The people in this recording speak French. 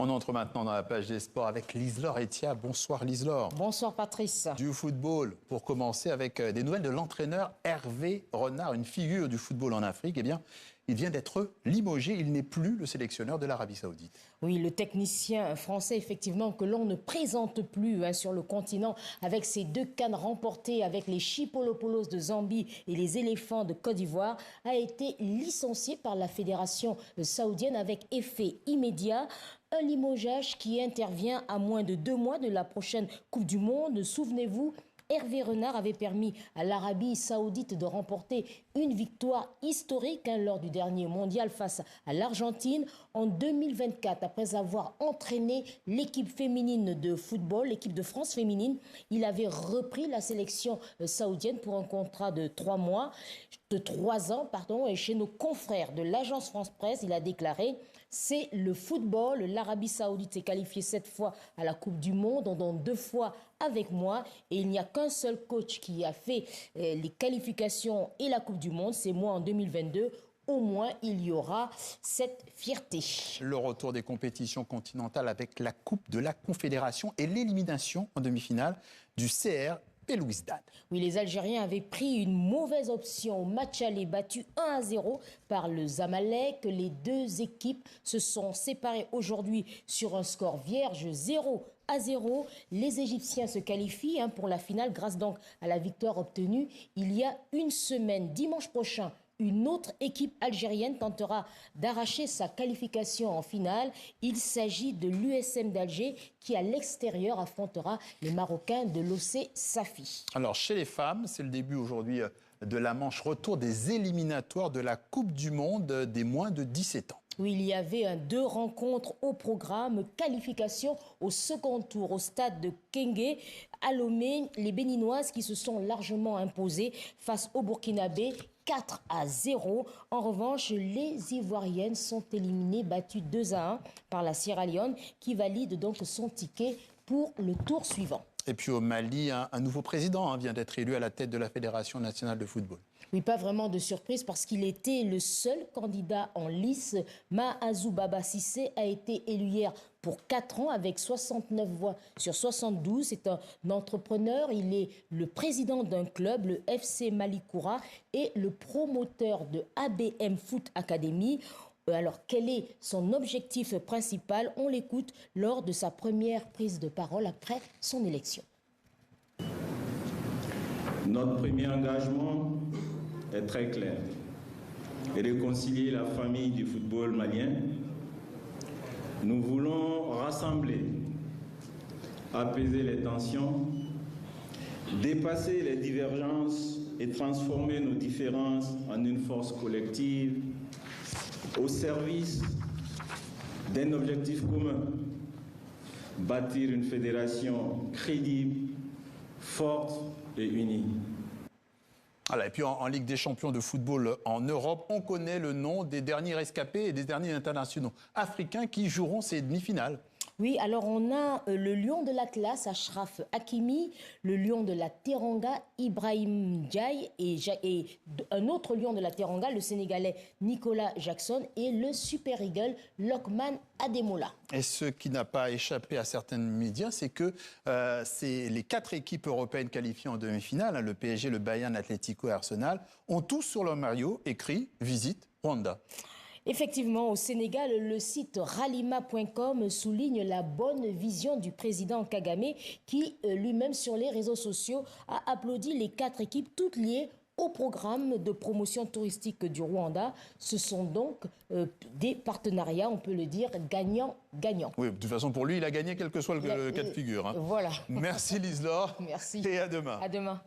On entre maintenant dans la page des sports avec Liselore Etia. Bonsoir Liselore. Bonsoir Patrice. Du football, pour commencer avec des nouvelles de l'entraîneur Hervé Renard, une figure du football en Afrique. Eh bien, il vient d'être limogé, il n'est plus le sélectionneur de l'Arabie Saoudite. Oui, le technicien français, effectivement, que l'on ne présente plus sur le continent, avec ses 2 CAN remportés avec les Chipolopolo de Zambie et les Éléphants de Côte d'Ivoire, a été licencié par la fédération saoudienne avec effet immédiat. Un limogeage qui intervient à moins de 2 mois de la prochaine Coupe du Monde. Souvenez-vous, Hervé Renard avait permis à l'Arabie Saoudite de remporter une victoire historique lors du dernier mondial face à l'Argentine en 2024. Après avoir entraîné l'équipe féminine de football, l'équipe de France féminine, il avait repris la sélection saoudienne pour un contrat de 3 ans, et chez nos confrères de l'agence France-Presse, il a déclaré « C'est le football, l'Arabie Saoudite s'est qualifiée 7 fois à la Coupe du Monde, dont 2 fois avec moi, et il n'y a qu'un seul coach qui a fait les qualifications et la Coupe du Monde, c'est moi en 2022. Au moins, il y aura cette fierté. » Le retour des compétitions continentales avec la Coupe de la Confédération et l'élimination en demi-finale du CR Belouizdad. Oui, les Algériens avaient pris une mauvaise option au match aller battu 1-0 par le Zamalek. Les 2 équipes se sont séparées aujourd'hui sur un score vierge 0-0. Les Égyptiens se qualifient pour la finale grâce donc à la victoire obtenue il y a une semaine. Dimanche prochain, une autre équipe algérienne tentera d'arracher sa qualification en finale. Il s'agit de l'USM d'Alger qui, à l'extérieur, affrontera les Marocains de l'OC Safi. Alors, chez les femmes, c'est le début aujourd'hui de la manche retour des éliminatoires de la Coupe du Monde des moins de 17 ans. Oui, il y avait 2 rencontres au programme. Qualification au second tour au stade de Kengue. À Lomé, les Béninoises qui se sont largement imposées face aux Burkinabés 4-0. En revanche, les Ivoiriennes sont éliminées, battues 2-1 par la Sierra Leone qui valide donc son ticket pour le tour suivant. Et puis au Mali, un nouveau président vient d'être élu à la tête de la Fédération nationale de football. Oui, pas vraiment de surprise parce qu'il était le seul candidat en lice. Mahazou Baba Cissé a été élu hier pour 4 ans avec 69 voix sur 72. C'est un entrepreneur, il est le président d'un club, le FC Malikoura, et le promoteur de ABM Foot Academy. Alors, quel est son objectif principal? On l'écoute lors de sa première prise de parole après son élection. Notre premier engagement est très clair. Réconcilier la famille du football malien. Nous voulons rassembler, apaiser les tensions, dépasser les divergences et transformer nos différences en une force collective au service d'un objectif commun, bâtir une fédération crédible, forte et unie. Voilà, et puis en Ligue des champions de football en Europe, on connaît le nom des derniers rescapés et des derniers internationaux africains qui joueront ces demi-finales. Oui, alors on a le lion de l'Atlas, Achraf Hakimi, le lion de la Teranga, Ibrahim Ndiaye, et un autre lion de la Teranga, le Sénégalais Nicolas Jackson, et le Super Eagle Lokman Ademola. Et ce qui n'a pas échappé à certains médias, c'est que c'est les 4 équipes européennes qualifiées en demi-finale, le PSG, le Bayern, l'Atlético et Arsenal, ont tous sur leur maillot écrit « Visite Rwanda ». Effectivement, au Sénégal, le site ralima.com souligne la bonne vision du président Kagame qui, lui-même sur les réseaux sociaux, a applaudi les 4 équipes, toutes liées au programme de promotion touristique du Rwanda. Ce sont donc des partenariats, on peut le dire, gagnant-gagnant. Oui, de toute façon, pour lui, il a gagné quel que soit le cas de figure. Voilà. Merci Liselore. Merci. Et à demain. À demain.